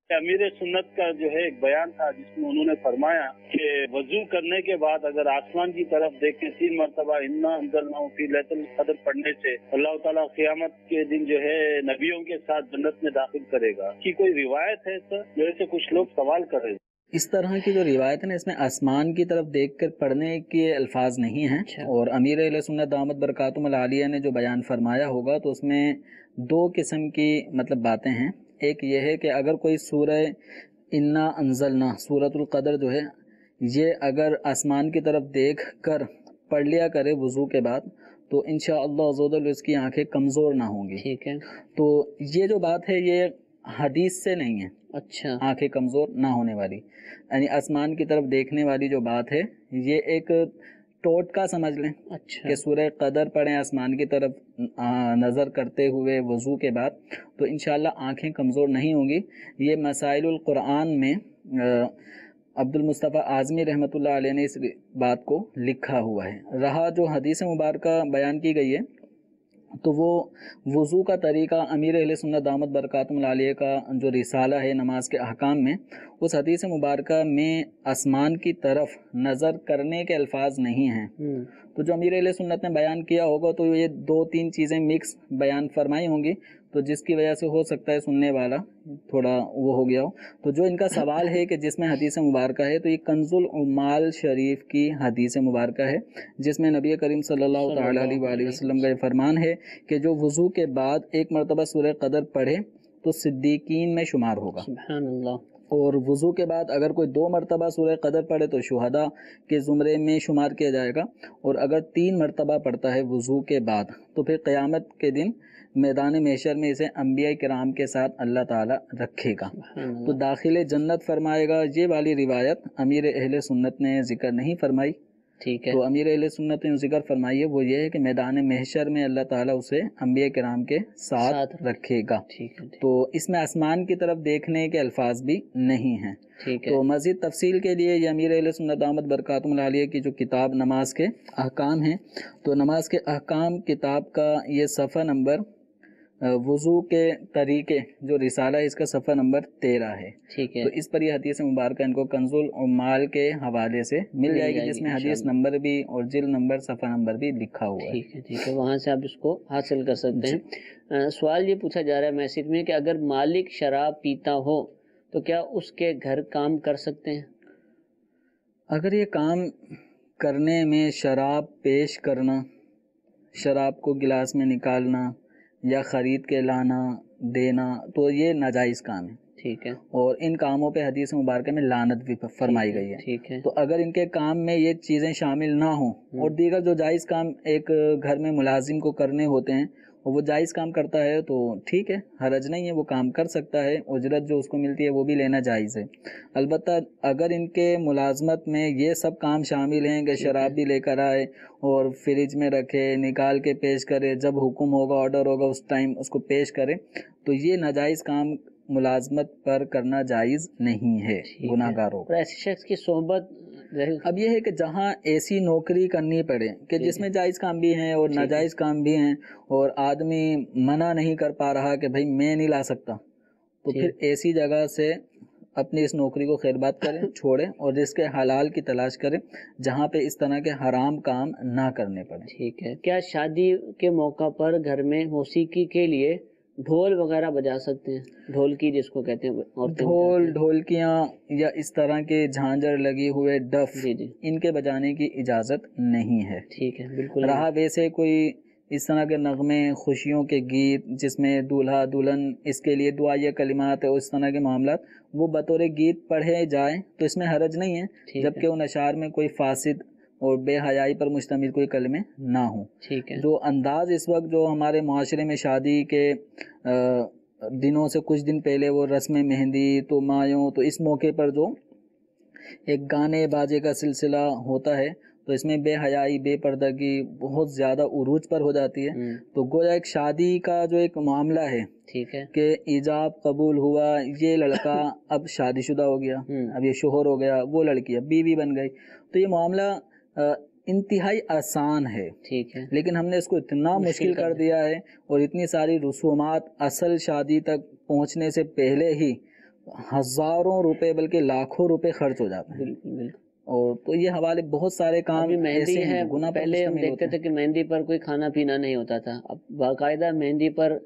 امیر سنت کا جو ہے ایک بیان تھا جس میں انہوں نے فرمایا کہ وضو کرنے کے بعد اگر آسمان کی طرف دیکھ کے 3 مرتبہ انا انزلناہ فی لیلۃ القدر پڑھنے سے اللہ تعالیٰ قیامت کے دن جو ہے نبیوں کے ساتھ جنت میں داخل کرے گا، کی کوئی روایت ہے سر؟ جیسے کچھ لوگ سوال کر رہے ہیں۔ اس طرح کی جو روایت ہے نا اس میں آسمان کی طرف دیکھ کر پڑھنے کے الفاظ نہیں ہیں، اور امیر اہل سنت دامت برکاتہم العالیہ نے جو بیان فرمایا ہوگا تو اس میں 2 قسم کی باتیں ہیں۔ ایک یہ ہے کہ اگر کوئی سورہ انا انزلنا سورۃ القدر جو ہے یہ اگر آسمان کی طرف دیکھ کر پڑھ لیا کرے وضو کے بعد تو انشاءاللہ عز و جل اس کی آنکھیں کمزور نہ ہوں گی۔ ٹھیک ہے، تو یہ جو بات ہے یہ حدیث سے نہیں ہے، اچھا، آنکھیں کمزور نہ ہونے والی، یعنی آسمان کی طرف دیکھنے والی جو بات ہے یہ ایک ٹوٹکا سمجھ لیں اچھا کہ سورہ قدر پڑھیں آسمان کی طرف نظر کرتے ہوئے وضو کے بعد، تو انشاءاللہ آنکھیں کمزور نہیں ہوں گی۔ یہ مسائل القرآن میں عبد المصطفیٰ اعظمی رحمۃ اللہ علیہ نے اس بات کو لکھا ہوا ہے۔ رہا جو حدیث مبارکہ بیان کی گئی ہے تو وہ وضو کا طریقہ امیر اہل سنت دامت برکاتہم العالیہ کا جو رسالہ ہے نماز کے احکام میں، اس حدیث مبارکہ میں آسمان کی طرف نظر کرنے کے الفاظ نہیں ہیں۔ تو جو امیر اہل سنت نے بیان کیا ہوگا تو یہ 2-3 چیزیں مکس بیان فرمائی ہوں گی، تو جس کی وجہ سے ہو سکتا ہے سننے والا تھوڑا وہ ہو گیا ہو۔ تو جو ان کا سوال ہے کہ جس میں حدیث مبارکہ ہے، تو یہ کنز العمال شریف کی حدیث مبارکہ ہے، جس میں نبی کریم صلی اللہ تعالیٰ علیہ وآلہ وسلم کا یہ فرمان ہے کہ جو وضو کے بعد ایک مرتبہ سورہ قدر پڑھے تو صدیقین میں شمار ہوگا، سبحان اللہ۔ اور وضو کے بعد اگر کوئی 2 مرتبہ سورہ قدر پڑھے تو شہداء کے زمرے میں شمار کیا جائے گا، اور اگر 3 مرتبہ پڑھتا ہے وضو کے بعد تو پھر قیامت کے دن میدان محشر میں اسے انبیاء کرام کے ساتھ اللہ تعالیٰ رکھے گا، تو داخل جنت فرمائے گا۔ یہ والی روایت امیر اہل سنت نے ذکر نہیں فرمائی، ٹھیک ہے، تو امیر اہل سنت نے ذکر فرمائی ہے وہ یہ ہے کہ میدان محشر میں اللہ تعالیٰ اسے انبیاء کرام کے ساتھ رکھے گا، ٹھیک ہے، تو اس میں آسمان کی طرف دیکھنے کے الفاظ بھی نہیں ہیں۔ ٹھیک ہے، تو مزید تفصیل کے لیے یہ امیر اہل سنت دامت برکاتہم العالیہ کی جو کتاب نماز کے احکام ہیں، تو نماز کے احکام کتاب کا یہ صفحہ نمبر وضو کے طریقے جو رسالہ ہے اس کا صفحہ نمبر 13 ہے، ٹھیک ہے، تو اس پر یہ حدیث مبارکہ ان کو کنز العمال کے حوالے سے مل جائے گی، جس میں حدیث نمبر بھی اور جلد نمبر صفحہ نمبر بھی لکھا ہوا ہے۔ ٹھیک ہے، ٹھیک ہے، وہاں سے آپ اس کو حاصل کر سکتے ہیں۔ سوال یہ پوچھا جا رہا ہے میسج میں کہ اگر مالک شراب پیتا ہو تو کیا اس کے گھر کام کر سکتے ہیں؟ اگر یہ کام کرنے میں شراب پیش کرنا، شراب کو گلاس میں نکالنا یا خرید کے لانا دینا، تو یہ ناجائز کام ہے، ٹھیک ہے، اور ان کاموں پہ حدیث مبارکہ میں لعنت بھی فرمائی گئی ہے۔ ٹھیک ہے، تو اگر ان کے کام میں یہ چیزیں شامل نہ ہوں اور دیگر جو جائز کام ایک گھر میں ملازم کو کرنے ہوتے ہیں اور وہ جائز کام کرتا ہے تو ٹھیک ہے، حرج نہیں ہے، وہ کام کر سکتا ہے، اجرت جو اس کو ملتی ہے وہ بھی لینا جائز ہے۔ البتہ اگر ان کے ملازمت میں یہ سب کام شامل ہیں کہ شراب بھی لے کر آئے اور فریج میں رکھے، نکال کے پیش کرے، جب حکم ہوگا آرڈر ہوگا اس ٹائم اس کو پیش کرے، تو یہ ناجائز کام ملازمت پر کرنا جائز نہیں ہے، گناہ گار ہوگا۔ ایسے شخص کی صحبت اب یہ ہے کہ جہاں ایسی نوکری کرنی پڑے کہ جس میں جائز کام بھی ہیں اور ناجائز کام بھی ہیں، اور آدمی منع نہیں کر پا رہا کہ بھائی میں نہیں لا سکتا، تو پھر ایسی جگہ سے اپنی اس نوکری کو خیر بات کریں، چھوڑیں، اور رزق حلال کی تلاش کریں جہاں پہ اس طرح کے حرام کام نہ کرنے پڑیں۔ ٹھیک ہے، کیا شادی کے موقع پر گھر میں موسیقی کے لیے ڈھول وغیرہ بجا سکتے ہیں؟ ڈھولکی جس کو کہتے ہیں، ڈھول، ڈھولکیاں یا اس طرح کے جھانجر لگے ہوئے ڈف، جی جی، ان کے بجانے کی اجازت نہیں ہے۔ ٹھیک ہے، بالکل۔ رہا ویسے کوئی اس طرح کے نغمے، خوشیوں کے گیت جس میں دولہا دلہن اس کے لیے دعائیہ کلمات اور اس طرح کے معاملات وہ بطور گیت پڑھے جائیں تو اس میں حرج نہیں ہے، جبکہ ان اشعار میں کوئی فاسد اور بے حیائی پر مشتمل کوئی کلمے نہ ہوں۔ ٹھیک ہے، جو انداز اس وقت جو ہمارے معاشرے میں شادی کے دنوں سے کچھ دن پہلے وہ رسم مہندی تو مایوں، تو اس موقع پر جو ایک گانے باجے کا سلسلہ ہوتا ہے تو اس میں بے حیائی، بے پردگی بہت زیادہ عروج پر ہو جاتی ہے، تو گویا ایک شادی کا جو ایک معاملہ ہے، ٹھیک ہے، کہ ایجاب قبول ہوا، یہ لڑکا اب شادی شدہ ہو گیا، اب یہ شوہر ہو گیا، وہ لڑکی اب بیوی بن گئی، تو یہ معاملہ انتہائی آسان ہے، ٹھیک ہے، لیکن ہم نے اس کو اتنا مشکل کر دیا ہے، اور اتنی ساری رسومات اصل شادی تک پہنچنے سے پہلے ہی ہزاروں روپے بلکہ لاکھوں روپے خرچ ہو جاتے ہیں، بالکل بالکل۔ اور تو یہ حوالے بہت سارے کام مہندی ایسے ہے، ہیں گناہ پر پہلے ہم مشتمل دیکھتے ہوتے تھے ہیں۔ کہ مہندی پر کوئی کھانا پینا نہیں ہوتا تھا، اب باقاعدہ مہندی پر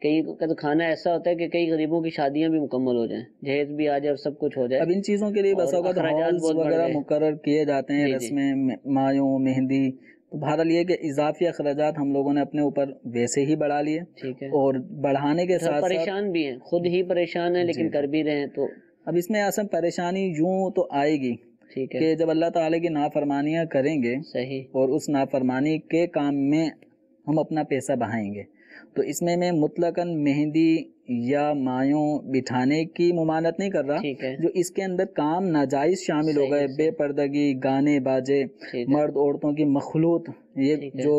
کئی کا تو کھانا ایسا ہوتا ہے کہ کئی غریبوں کی شادیاں بھی مکمل ہو جائیں، جہیز بھی آ جائے اور سب کچھ ہو جائے۔ اب ان چیزوں کے لیے بس اوقات ہالز وغیرہ مقرر کیے جاتے ہیں، رسمیں، مایوں، مہندی، تو بہرحال یہ کہ اضافی اخراجات ہم لوگوں نے اپنے اوپر ویسے ہی بڑھا لیے، ٹھیک ہے، اور بڑھانے کے ساتھ پریشان بھی ہیں، خود ہی پریشان ہیں لیکن کر بھی رہے ہیں، تو اب اس میں اصل پریشانی یوں تو آئے گی ٹھیک ہے کہ جب اللہ تعالیٰ کی نافرمانیاں کریں گے صحیح، اور اس نافرمانی کے کام میں ہم اپنا پیسہ بہائیں گے، تو اس میں مطلقاً مہندی یا مایوں بٹھانے کی ممانت نہیں کر رہا، ٹھیک ہے، جو اس کے اندر کام ناجائز شامل ہو گئے، بے پردگی، گانے باجے، ٹھیک ہے، مرد عورتوں کی مخلوط، یہ ٹھیک ہے، جو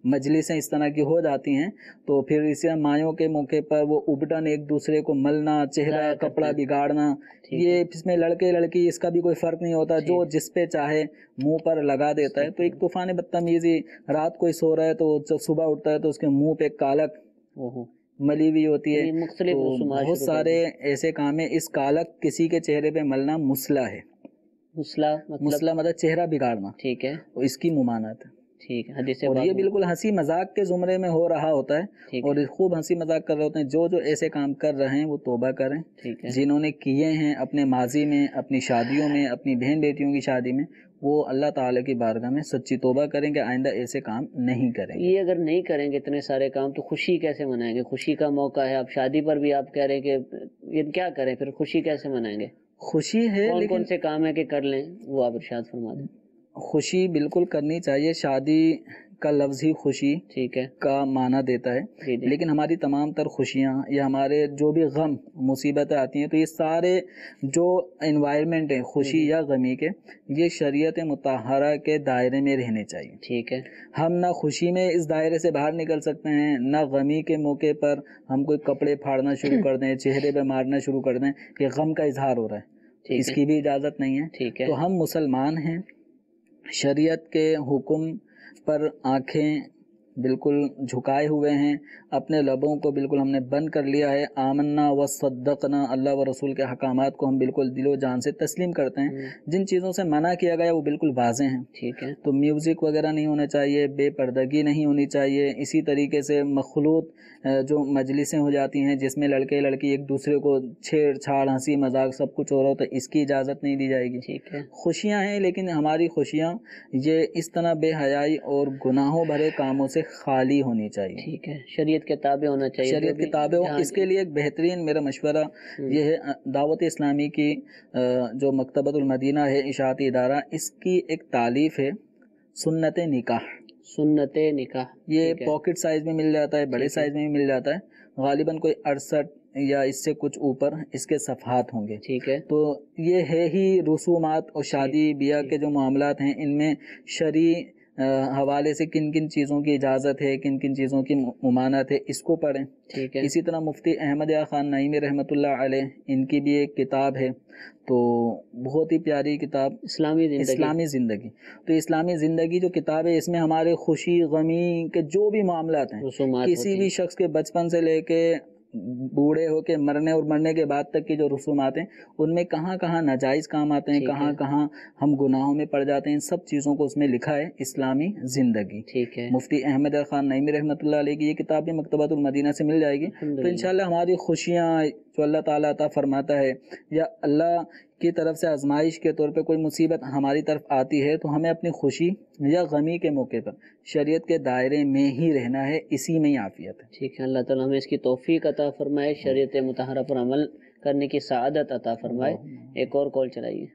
مجلسیں اس طرح کی ہو جاتی ہیں، تو پھر اسی مایوں کے موقع پر وہ ابٹن ایک دوسرے کو ملنا، چہرہ ضائع کرتے کپڑا ہیں، بگاڑنا، ٹھیک یہ ہے، اس میں لڑکے لڑکی اس کا بھی کوئی فرق نہیں ہوتا، جو جس پہ چاہے منہ پر لگا دیتا ہے، تو ایک طوفان بدتمیزی، رات کوئی سو رہا ہے تو جب صبح اٹھتا ہے تو اس کے منہ پہ کالک اوہو، ملی ہوئی ہوتی ہے، یعنی مختلف تو رسومات بہت شروع کر سارے ایسے کام ہیں۔ اس کالک کسی کے چہرے پہ ملنا مسئلہ ہے، مسئلہ مطلب، مسئلہ مطلب چہرہ بگاڑنا، ٹھیک ہے، اور اس کی ممانعت ہے، ٹھیک ہے، حدیث اور پاک یہ میں، بالکل ہنسی مذاق کے زمرے میں ہو رہا ہوتا ہے، ٹھیک اور ہے، خوب ہنسی مذاق کر رہے ہوتے ہیں۔ جو ایسے کام کر رہے ہیں وہ توبہ کریں، ٹھیک ہے، جنہوں نے کیے ہیں اپنے ماضی میں، اپنی شادیوں میں، اپنی بہن بیٹیوں کی شادی میں، وہ اللہ تعالیٰ کی بارگاہ میں سچی توبہ کریں کہ آئندہ ایسے کام نہیں کریں گے۔ یہ اگر نہیں کریں گے اتنے سارے کام تو خوشی کیسے منائیں گے؟ خوشی کا موقع ہے، اب شادی پر بھی آپ کہہ رہے ہیں کہ یہ کیا کریں، پھر خوشی کیسے منائیں گے؟ خوشی ہے، کون لیکن کون سے کام ہے کہ کر لیں وہ آپ ارشاد فرما دیں۔ خوشی بالکل کرنی چاہیے، شادی کا لفظ ہی خوشی ٹھیک ہے، کا معنی دیتا ہے، جی جی، لیکن ہماری تمام تر خوشیاں یا ہمارے جو بھی غم مصیبتیں آتی ہیں، تو یہ سارے جو انوائرمنٹ ہیں خوشی یا غمی کے، یہ شریعت مطہرہ کے دائرے میں رہنے چاہیے۔ ٹھیک ہے، ہم نہ خوشی میں اس دائرے سے باہر نکل سکتے ہیں، نہ غمی کے موقع پر ہم کوئی کپڑے پھاڑنا شروع کر دیں، چہرے پہ مارنا شروع کر دیں کہ غم کا اظہار ہو رہا ہے، اس کی بھی اجازت نہیں ہے۔ ٹھیک ہے، تو ہم مسلمان ہیں، شریعت کے حکم پر آنکھیں بالکل جھکائے ہوئے ہیں، اپنے لبوں کو بالکل ہم نے بند کر لیا ہے، آمنا و صدقنا، اللہ و رسول کے احکامات کو ہم بالکل دل و جان سے تسلیم کرتے ہیں۔ جن چیزوں سے منع کیا گیا وہ بالکل واضح ہیں، ٹھیک ہے، تو میوزک وغیرہ نہیں ہونا چاہیے، بے پردگی نہیں ہونی چاہیے، اسی طریقے سے مخلوط جو مجلسیں ہو جاتی ہیں جس میں لڑکے لڑکی ایک دوسرے کو چھیڑ چھاڑ، ہنسی مذاق سب کچھ ہو رہا ہو، تو اس کی اجازت نہیں دی جائے گی۔ ٹھیک ہے، خوشیاں ہیں، لیکن ہماری خوشیاں یہ اس طرح بے حیائی اور گناہوں بھرے کاموں سے خالی ہونی چاہیے، ٹھیک ہے، شریعت کے تابع ہونا چاہیے، شریعت کی تابع ہو۔ اس کے لیے ایک بہترین میرا مشورہ یہ ہے، دعوت اسلامی کی جو مکتبۃ المدینہ ہے اشاعتی ادارہ، اس کی ایک تالیف ہے سنت نکاح، سنت نکاح، یہ پاکٹ سائز میں مل جاتا ہے، بڑے سائز میں بھی مل جاتا ہے، غالباً کوئی 68 یا اس سے کچھ اوپر اس کے صفحات ہوں گے۔ ٹھیک ہے، تو یہ ہے ہی رسومات اور شادی بیاہ کے جو معاملات ہیں، ان میں شرعی حوالے سے کن کن چیزوں کی اجازت ہے، کن کن چیزوں کی ممانعت ہے، اس کو پڑھیں۔ ٹھیک ہے، اسی طرح مفتی احمد یا خان نعیمی رحمۃ اللہ علیہ، ان کی بھی ایک کتاب ہے، تو بہت ہی پیاری کتاب، اسلامی زندگی۔ تو اسلامی زندگی جو کتاب ہے، اس میں ہمارے خوشی غمی کے جو بھی معاملات ہیں، رسومات کسی بھی شخص کے بچپن سے لے کے بوڑھے ہو کے مرنے اور مرنے کے بعد تک کی جو رسومات ہیں، ان میں کہاں کہاں ناجائز کام آتے ہیں، کہاں کہاں ہم گناہوں میں پڑ جاتے ہیں، ان سب چیزوں کو اس میں لکھا ہے، اسلامی زندگی۔ ٹھیک ہے، مفتی احمد خان نعیمی رحمۃ اللہ علیہ کی یہ کتاب بھی مکتبۃ المدینہ سے مل جائے گی۔ تو انشاءاللہ ہماری خوشیاں جو اللہ تعالیٰ عطا فرماتا ہے، یا اللہ کی طرف سے آزمائش کے طور پہ کوئی مصیبت ہماری طرف آتی ہے، تو ہمیں اپنی خوشی یا غمی کے موقع پر شریعت کے دائرے میں ہی رہنا ہے، اسی میں ہی عافیت ہے۔ ٹھیک ہے، اللہ تعالیٰ ہمیں اس کی توفیق عطا فرمائے، شریعت مطہرہ پر عمل کرنے کی سعادت عطا فرمائے۔ ایک اور کال چلائیے۔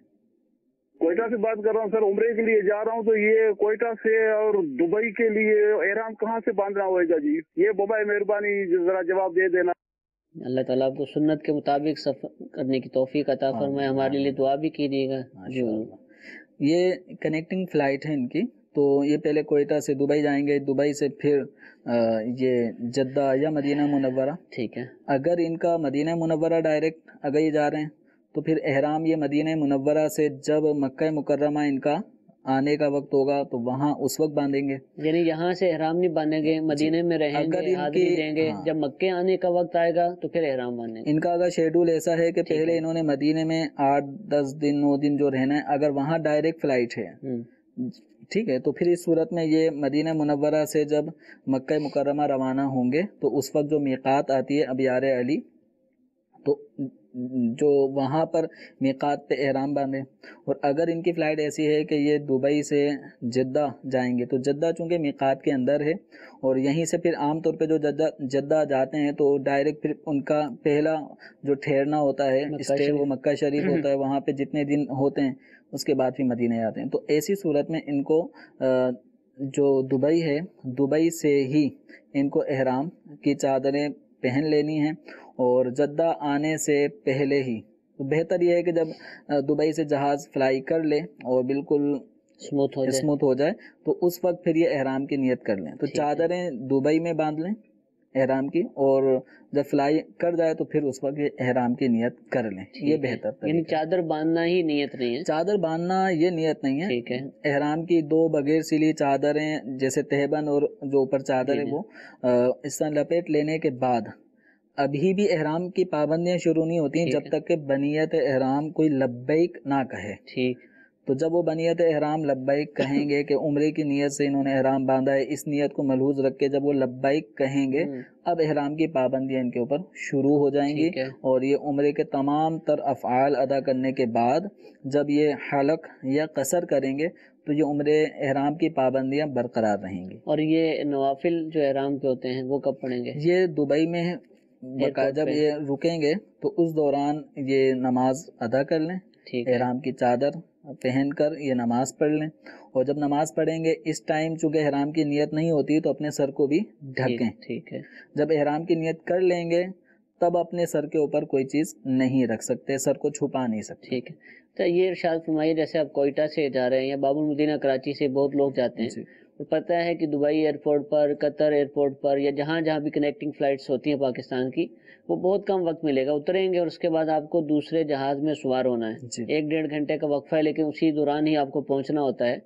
کوئٹہ سے بات کر رہا ہوں سر، عمرے کے لیے جا رہا ہوں، تو یہ کوئٹہ سے اور دبئی کے لیے احرام کہاں سے باندھنا ہوئے گا جی؟ یہ بابا مہربانی ذرا جواب دے دینا۔ اللہ تعالیٰ آپ کو سنت کے مطابق سفر کرنے کی توفیق عطا فرمائے، ہمارے لیے دعا بھی کیجیے گا۔ یہ کنیکٹنگ فلائٹ ہے ان کی، تو یہ پہلے کوئٹہ سے دبئی جائیں گے، دبئی سے پھر یہ جدہ یا مدینہ منورہ۔ ٹھیک ہے، اگر ان کا مدینہ منورہ ڈائریکٹ اگر یہ جا رہے ہیں، تو پھر احرام یہ مدینہ منورہ سے جب مکہ مکرمہ ان کا آنے کا وقت ہوگا تو وہاں اس وقت باندھیں گے، یعنی یہاں سے احرام نہیں باندھیں گے، مدینے میں رہیں گے، حاضری دیں گے، جب مکے آنے کا وقت آئے گا تو پھر احرام باندھیں گے۔ ان کا اگر شیڈول ایسا ہے کہ پہلے انہوں نے مدینے میں 8-10 دن 9 دن جو رہنا ہے، اگر وہاں ڈائریکٹ فلائٹ ہے، ٹھیک ہے، تو پھر اس صورت میں یہ مدینہ منورہ سے جب مکہ مکرمہ روانہ ہوں گے، تو اس وقت جو میقات آتی ہے ابیار علی، تو جو وہاں پر میقات پہ احرام باندھیں۔ اور اگر ان کی فلائٹ ایسی ہے کہ یہ دبئی سے جدہ جائیں گے، تو جدہ چونکہ میقات کے اندر ہے، اور یہیں سے پھر عام طور پہ جو جدہ جاتے ہیں تو ڈائریکٹ پھر ان کا پہلا جو ٹھہرنا ہوتا ہے اسٹے وہ مکہ شریف ہوتا ہے، وہاں پہ جتنے دن ہوتے ہیں اس کے بعد پھر مدینہ آتے ہیں۔ تو ایسی صورت میں ان کو جو دبئی ہے، دبئی سے ہی ان کو احرام کی چادریں پہن لینی ہیں، اور جدہ آنے سے پہلے ہی تو بہتر یہ ہے کہ جب دبئی سے جہاز فلائی کر لے اور بالکل اسموتھ ہو جائے تو اس وقت پھر یہ احرام کی نیت کر لیں. تو چادریں دبئی میں باندھ لیں احرام کی، اور جب فلائی کر جائے تو پھر اس وقت یہ احرام کی نیت کر لیں. یہ بہتر. یعنی چادر باندھنا ہی نیت نہیں ہے؟ چادر باندھنا یہ نیت نہیں ہے. ٹھیک ہے. احرام کی 2 بغیر سلی چادریں جیسے تہبند اور جو اوپر چادر ہے وہ اس طرح لپیٹ لینے کے بعد ابھی بھی احرام کی پابندیاں شروع نہیں ہوتی ہیں جب تک کہ بنیت احرام کوئی لبیک نہ کہے. ٹھیک. تو جب وہ بنیت احرام لبیک کہیں گے کہ عمرے کی نیت سے انہوں نے احرام باندھا ہے، اس نیت کو ملحوظ رکھ کے جب وہ لبیک کہیں گے اب احرام کی پابندیاں ان کے اوپر شروع ہو جائیں گی. اور یہ عمرے کے تمام تر افعال ادا کرنے کے بعد جب یہ حلق یا قصر کریں گے تو یہ عمرے احرام کی پابندیاں برقرار رہیں گی. اور یہ نوافل جو احرام کے ہوتے ہیں وہ کب پڑھیں گے؟ یہ دبئی میں جب یہ رکیں گے تو اس دوران یہ نماز ادا کر لیں، احرام کی چادر پہن کر یہ نماز پڑھ لیں. اور جب نماز پڑھیں گے اس ٹائم چونکہ احرام کی نیت نہیں ہوتی تو اپنے سر کو بھی ڈھکیں. ٹھیک ہے. جب احرام کی نیت کر لیں گے تب اپنے سر کے اوپر کوئی چیز نہیں رکھ سکتے، سر کو چھپا نہیں سکتے. ٹھیک ہے. تو یہ ارشاد فرمائیے جیسے آپ کوئٹہ سے جا رہے ہیں یا باب المدینہ کراچی سے بہت لوگ جاتے ہیں، اور پتہ ہے کہ دبئی ایئرپورٹ پر، قطر ایئرپورٹ پر یا جہاں جہاں بھی کنیکٹنگ فلائٹس ہوتی ہیں پاکستان کی، وہ بہت کم وقت ملے گا. اتریں گے اور اس کے بعد آپ کو دوسرے جہاز میں سوار ہونا ہے. 1-1.5 گھنٹے کا وقفہ ہے لیکن اسی دوران ہی آپ کو پہنچنا ہوتا ہے.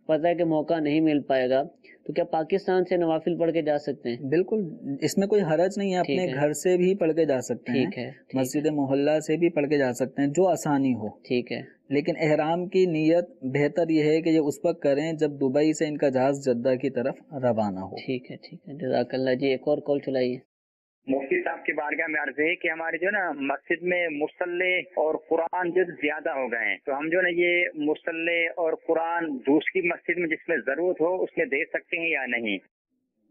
پتہ ہے کہ موقع نہیں مل پائے گا، تو کیا پاکستان سے نوافل پڑھ کے جا سکتے ہیں؟ بالکل، اس میں کوئی حرج نہیں ہے. اپنے گھر سے بھی پڑھ کے جا سکتے ہیں، مسجد محلہ سے بھی پڑھ کے جا سکتے ہیں، جو آسانی ہو. ٹھیک ہے. لیکن احرام کی نیت بہتر یہ ہے کہ یہ اس وقت کریں جب دبئی سے ان کا جہاز جدہ کی طرف روانہ ہو. ٹھیک ہے. ٹھیک ہے، جزاک اللہ جی. ایک اور کال چلائیے. مفتی صاحب کی بارگاہ میں عرض ہے کہ ہمارے جو نا مسجد میں مصلی اور قرآن جو زیادہ ہو گئے ہیں، تو ہم جو نا یہ مصلی اور قرآن دوسری مسجد میں جس میں ضرورت ہو اس میں دے سکتے ہیں یا نہیں؟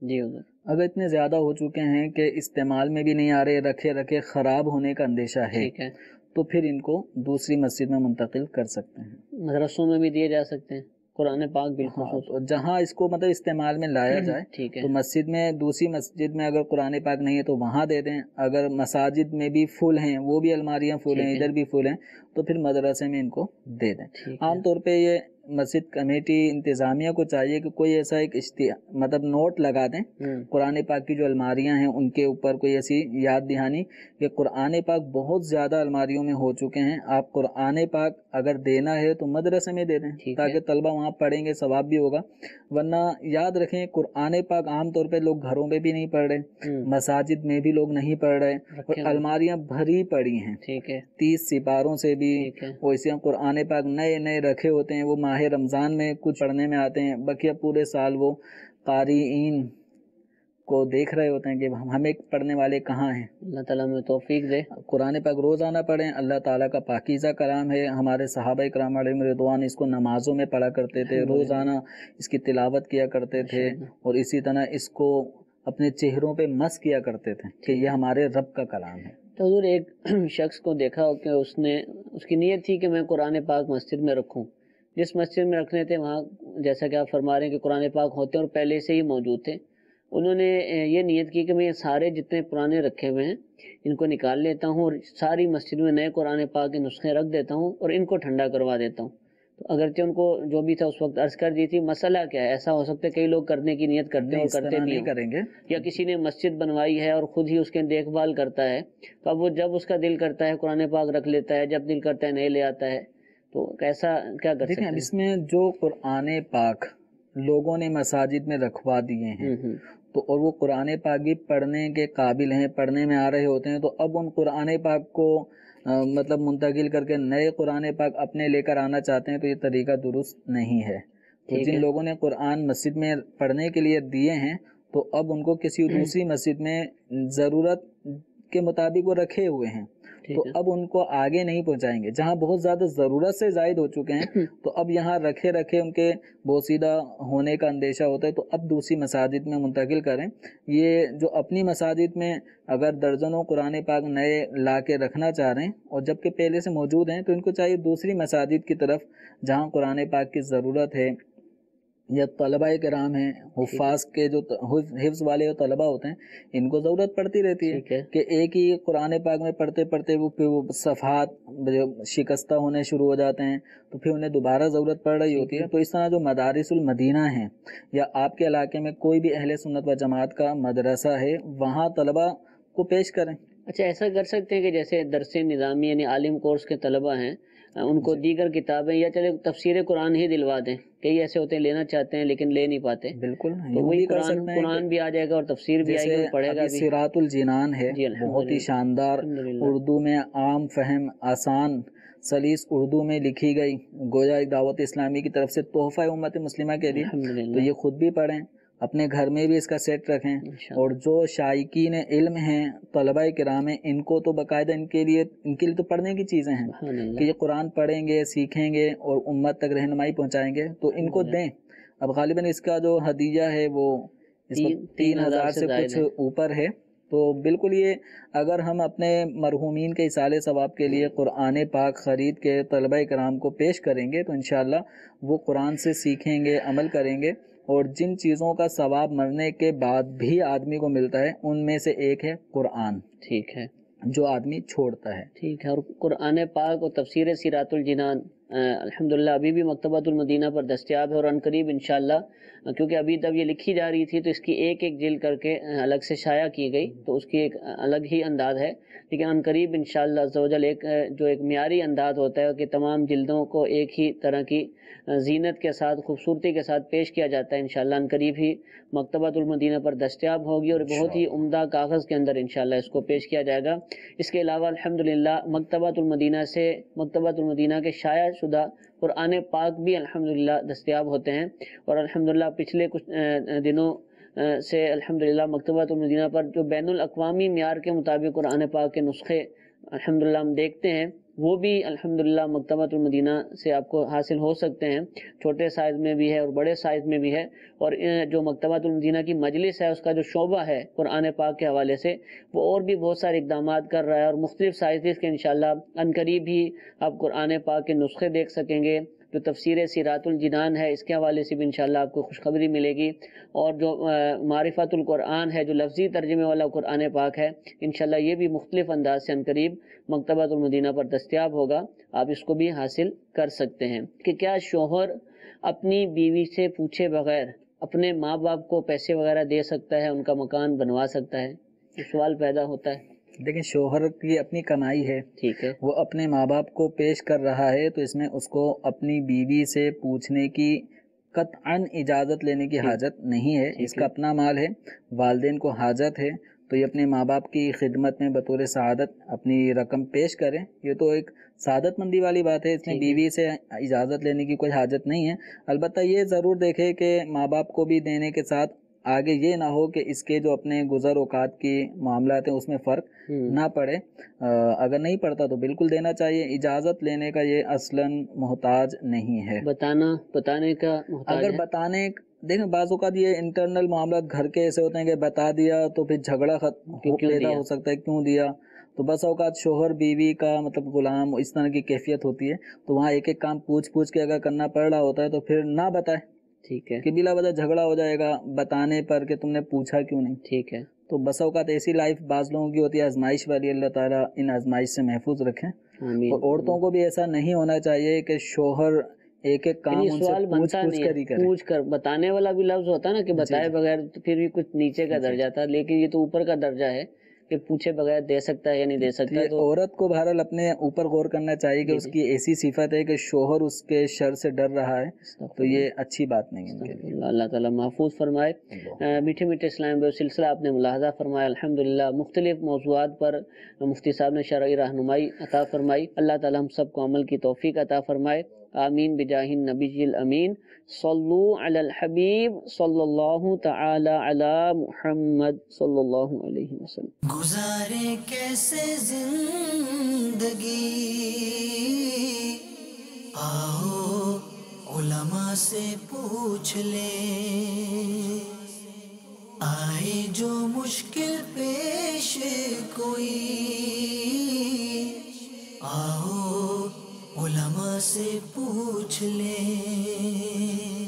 جی حضور. اگر اتنے زیادہ ہو چکے ہیں کہ استعمال میں بھی نہیں آ رہے، رکھے رکھے خراب ہونے کا اندیشہ ہے، ٹھیک ہے، تو پھر ان کو دوسری مسجد میں منتقل کر سکتے ہیں. مدرسوں میں بھی دیے جا سکتے ہیں قرآن پاک بالخصوص. تو جہاں اس کو مطلب استعمال میں لایا جائے، ٹھیک ہے، تو مسجد میں دوسری مسجد میں اگر قرآن پاک نہیں ہے تو وہاں دے دیں. اگر مساجد میں بھی فل ہیں، وہ بھی الماریاں فل ہیں، ادھر بھی فل ہیں، تو پھر مدرسے میں ان کو دے دیں. عام طور پہ یہ مسجد کمیٹی انتظامیہ کو چاہیے کہ کوئی ایسا ایک مطلب نوٹ لگا دیں قرآن پاک کی جو الماریاں ہیں ان کے اوپر، کوئی ایسی یاد دہانی کہ قرآن پاک بہت زیادہ الماریوں میں ہو چکے ہیں، آپ قرآن پاک اگر دینا ہے تو مدرسے میں دے دیں تاکہ طلبہ وہاں پڑھیں گے، ثواب بھی ہوگا. ورنہ یاد رکھیں قرآن پاک عام طور پہ لوگ گھروں میں بھی نہیں پڑھ رہے، مساجد میں بھی لوگ نہیں پڑھ رہے، اور الماریاں بھری پڑی ہیں 30 سپاروں سے بھی. وہ اسی قرآن پاک نئے نئے رکھے ہوتے ہیں، وہ ماہ رمضان میں کچھ پڑھنے میں آتے ہیں، بقیہ پورے سال وہ قارئین کو دیکھ رہے ہوتے ہیں کہ ہمیں پڑھنے والے کہاں ہیں. اللہ تعالیٰ میں توفیق دے. قرآن پاک روزانہ پڑھیں، اللہ تعالیٰ کا پاکیزہ کلام ہے. ہمارے صحابہ کرام علیہم رضوان اس کو نمازوں میں پڑھا کرتے تھے، روزانہ اس کی تلاوت کیا کرتے تھے، اور اسی طرح اس کو اپنے چہروں پہ مس کیا کرتے تھے کہ یہ ہمارے رب کا کلام ہے. تو حضور ایک شخص کو دیکھا ہو کہ اس کی نیت تھی کہ میں قرآن پاک مسجد میں رکھوں، جس مسجد میں رکھنے تھے وہاں جیسا کہ آپ فرما رہے ہیں کہ قرآن پاک ہوتے ہیں اور پہلے سے ہی موجود تھے. انہوں نے یہ نیت کی کہ میں یہ سارے جتنے پرانے رکھے ہوئے ہیں ان کو نکال لیتا ہوں اور ساری مسجد میں نئے قرآن پاک کے نسخے رکھ دیتا ہوں اور ان کو ٹھنڈا کروا دیتا ہوں. تو اگرچہ ان کو جو بھی تھا اس وقت عرض کر دی تھی، مسئلہ کیا ہے؟ ایسا ہو سکتا ہے کئی لوگ کرنے کی نیت کرتے ہیں اور کرتے بھی کریں گے، یا کسی نے مسجد بنوائی ہے اور خود ہی اس کے دیکھ بھال کرتا ہے، تو اب وہ جب اس کا دل کرتا ہے قرآن پاک رکھ لیتا ہے، جب دل کرتا ہے نئے لے آتا ہے، تو کیسا کیا کر سکتے ہیں؟ اس میں جو قرآن پاک لوگوں نے مساجد میں رکھوا دیے ہیں تو اور وہ قرآن پاک بھی پڑھنے کے قابل ہیں، پڑھنے میں آ رہے ہوتے ہیں، تو اب ان قرآن پاک کو مطلب منتقل کر کے نئے قرآن پاک اپنے لے کر آنا چاہتے ہیں تو یہ طریقہ درست نہیں ہے. تو جن لوگوں نے قرآن مسجد میں پڑھنے کے لیے دیے ہیں تو اب ان کو کسی دوسری مسجد میں ضرورت کے مطابق وہ رکھے ہوئے ہیں، تو اب ان کو آگے نہیں پہنچائیں گے. جہاں بہت زیادہ ضرورت سے زائد ہو چکے ہیں تو اب یہاں رکھے رکھے ان کے بوسیدہ ہونے کا اندیشہ ہوتا ہے، تو اب دوسری مساجد میں منتقل کریں. یہ جو اپنی مساجد میں اگر درجنوں قرآن پاک نئے لا کے رکھنا چاہ رہے ہیں اور جبکہ پہلے سے موجود ہیں، تو ان کو چاہیے دوسری مساجد کی طرف جہاں قرآن پاک کی ضرورت ہے یا طلبہ کرام ہیں، حفاظ کے جو حفظ والے جو طلبہ ہوتے ہیں، ان کو ضرورت پڑتی رہتی ہے کہ ایک ہی قرآن پاک میں پڑھتے پڑھتے وہ صفحات شکستہ ہونے شروع ہو جاتے ہیں، تو پھر انہیں دوبارہ ضرورت پڑ رہی ہوتی ہے۔ تو اس طرح جو مدارس المدینہ ہیں یا آپ کے علاقے میں کوئی بھی اہل سنت و جماعت کا مدرسہ ہے، وہاں طلبہ کو پیش کریں۔ اچھا، ایسا کر سکتے ہیں کہ جیسے درس نظامی یعنی عالم کورس کے طلبہ ہیں، ان کو دیگر کتابیں یا چلے تفسیر قرآن ہی دلوا دیں، کئی ایسے ہوتے ہیں لینا چاہتے ہیں لیکن لے نہیں پاتے، بالکل تو وہی قرآن بھی آ جائے گا اور تفسیر بھی آئے گا، پڑھے گا بھی۔ صراط الجنان ہے، بہت ہی شاندار، اردو میں عام فہم، آسان سلیس اردو میں لکھی گئی، گویا دعوت اسلامی کی طرف سے تحفہ امت مسلمہ کے لیے، تو یہ خود بھی پڑھیں، اپنے گھر میں بھی اس کا سیٹ رکھیں، اور جو شائقین علم ہیں، طلبہ کرام ہیں، ان کو تو باقاعدہ ان کے لیے تو پڑھنے کی چیزیں ہیں کہ یہ قرآن پڑھیں گے، سیکھیں گے اور امت تک رہنمائی پہنچائیں گے، تو ان کو دیں۔ اب غالباً اس کا جو ہدیہ ہے وہ 3000 سے کچھ اوپر ہے، تو بالکل یہ اگر ہم اپنے مرحومین کے ایصال ثواب کے لیے قرآن پاک خرید کے طلبہ کرام کو پیش کریں گے تو انشاءاللہ وہ قرآن سے سیکھیں گے، عمل کریں گے، اور جن چیزوں کا ثواب مرنے کے بعد بھی آدمی کو ملتا ہے ان میں سے ایک ہے قرآن، ٹھیک ہے، جو آدمی چھوڑتا ہے، ٹھیک ہے۔ اور قرآن پاک اور تفسیر صراط الجنان الحمدللہ ابھی بھی مکتبۃ المدینہ پر دستیاب ہے، اور ان قریب انشاءاللہ، کیونکہ ابھی تب یہ لکھی جا رہی تھی تو اس کی ایک ایک جلد کر کے الگ سے شائع کی گئی، تو اس کی ایک الگ ہی انداز ہے، لیکن ان قریب انشاءاللہ عز و جل ایک جو ایک معیاری انداز ہوتا ہے کہ تمام جلدوں کو ایک ہی طرح کی زینت کے ساتھ، خوبصورتی کے ساتھ پیش کیا جاتا ہے، انشاءاللہ ان قریب ہی مکتبۃ المدینہ پر دستیاب ہوگی، اور بہت ہی عمدہ کاغذ کے اندر انشاءاللہ اس کو پیش کیا جائے گا۔ اس کے علاوہ الحمدللہ مکتبۃ المدینہ کے شائع شدہ قرآن پاک بھی الحمدللہ دستیاب ہوتے ہیں، اور الحمدللہ پچھلے کچھ دنوں سے الحمدللہ مکتبۃ المدینہ پر جو بین الاقوامی معیار کے مطابق قرآن پاک کے نسخے الحمدللہ ہم دیکھتے ہیں، وہ بھی الحمدللہ مکتبۃ المدینہ سے آپ کو حاصل ہو سکتے ہیں، چھوٹے سائز میں بھی ہے اور بڑے سائز میں بھی ہے، اور جو مکتبۃ المدینہ کی مجلس ہے اس کا جو شعبہ ہے قرآن پاک کے حوالے سے، وہ اور بھی بہت سارے اقدامات کر رہا ہے، اور مختلف سائزز کے انشاءاللہ ان قریب ہی آپ قرآن پاک کے نسخے دیکھ سکیں گے۔ جو تفسیر صراط الجنان ہے اس کے حوالے سے بھی انشاءاللہ آپ کو خوشخبری ملے گی، اور جو معرفت القرآن ہے جو لفظی ترجمے والا قرآن پاک ہے، انشاءاللہ یہ بھی مختلف انداز سے عنقریب مکتبۃ المدینہ پر دستیاب ہوگا، آپ اس کو بھی حاصل کر سکتے ہیں۔ کہ کیا شوہر اپنی بیوی سے پوچھے بغیر اپنے ماں باپ کو پیسے وغیرہ دے سکتا ہے، ان کا مکان بنوا سکتا ہے؟ یہ سوال پیدا ہوتا ہے۔ دیکھیں، شوہر کی اپنی کمائی ہے، ٹھیک ہے، وہ اپنے ماں باپ کو پیش کر رہا ہے، تو اس میں اس کو اپنی بیوی سے پوچھنے کی قطعاً اجازت لینے کی حاجت نہیں ہے، اس کا اپنا مال ہے، والدین کو حاجت ہے تو یہ اپنے ماں باپ کی خدمت میں بطور سعادت اپنی رقم پیش کریں، یہ تو ایک سعادت مندی والی بات ہے، اس میں بیوی سے اجازت لینے کی کوئی حاجت نہیں ہے۔ البتہ یہ ضرور دیکھے کہ ماں باپ کو بھی دینے کے ساتھ آگے یہ نہ ہو کہ اس کے جو اپنے گزر اوقات کی معاملات ہیں اس میں فرق نہ پڑے، اگر نہیں پڑتا تو بالکل دینا چاہیے، اجازت لینے کا یہ اصلاً محتاج نہیں ہے، بتانے کا محتاج اگر بتانے دیکھیں بعض اوقات یہ انٹرنل معاملات گھر کے ایسے ہوتے ہیں کہ بتا دیا تو پھر جھگڑا پیدا ہو سکتا ہے، کیوں دیا، تو بس اوقات شوہر بیوی کا مطلب غلام اس طرح کی کیفیت ہوتی ہے، تو وہاں ایک ایک کام پوچھ کے اگر کرنا پڑ رہا ہوتا ہے تو پھر نہ بتائے، ٹھیک ہے، کہ بلا وجہ جھگڑا ہو جائے گا بتانے پر کہ تم نے پوچھا کیوں نہیں، ٹھیک ہے، تو بس اوقات ایسی لائف بعض لوگوں کی ہوتی ہے آزمائش والی، اللہ تعالیٰ ان آزمائش سے محفوظ رکھیں، اور عورتوں کو بھی ایسا نہیں ہونا چاہیے کہ شوہر ایک ایک کام ان سے پوچھ کر بتانے والا بھی لفظ ہوتا ہے نا کہ بتائے بغیر تو پھر بھی کچھ نیچے کا درجہ تھا، لیکن یہ تو اوپر کا درجہ ہے کہ پوچھے بغیر دے سکتا ہے یا نہیں دے سکتا۔ تو عورت کو بہرحال اپنے اوپر غور کرنا چاہیے کہ اس کی ایسی صفت ہے کہ شوہر اس کے شر سے ڈر رہا ہے، تو یہ اچھی بات نہیں ہے، اللہ تعالیٰ محفوظ فرمائے۔ میٹھے میٹھے اسلام بھائی، سلسلہ آپ نے ملاحظہ فرمایا، الحمدللہ مختلف موضوعات پر مفتی صاحب نے شرعی رہنمائی عطا فرمائی، اللہ تعالیٰ ہم سب کو عمل کی توفیق عطا فرمائے، آمین بجاہ النبی الامین، صلو علی الحبیب صلی اللہ تعالی علی محمد صلی اللہ علیہ وسلم۔ گزارے کیسے زندگی، آؤ علماء سے پوچھ لیں، آئے جو مشکل پیش کوئی، آؤ علماء سے پوچھ لیں۔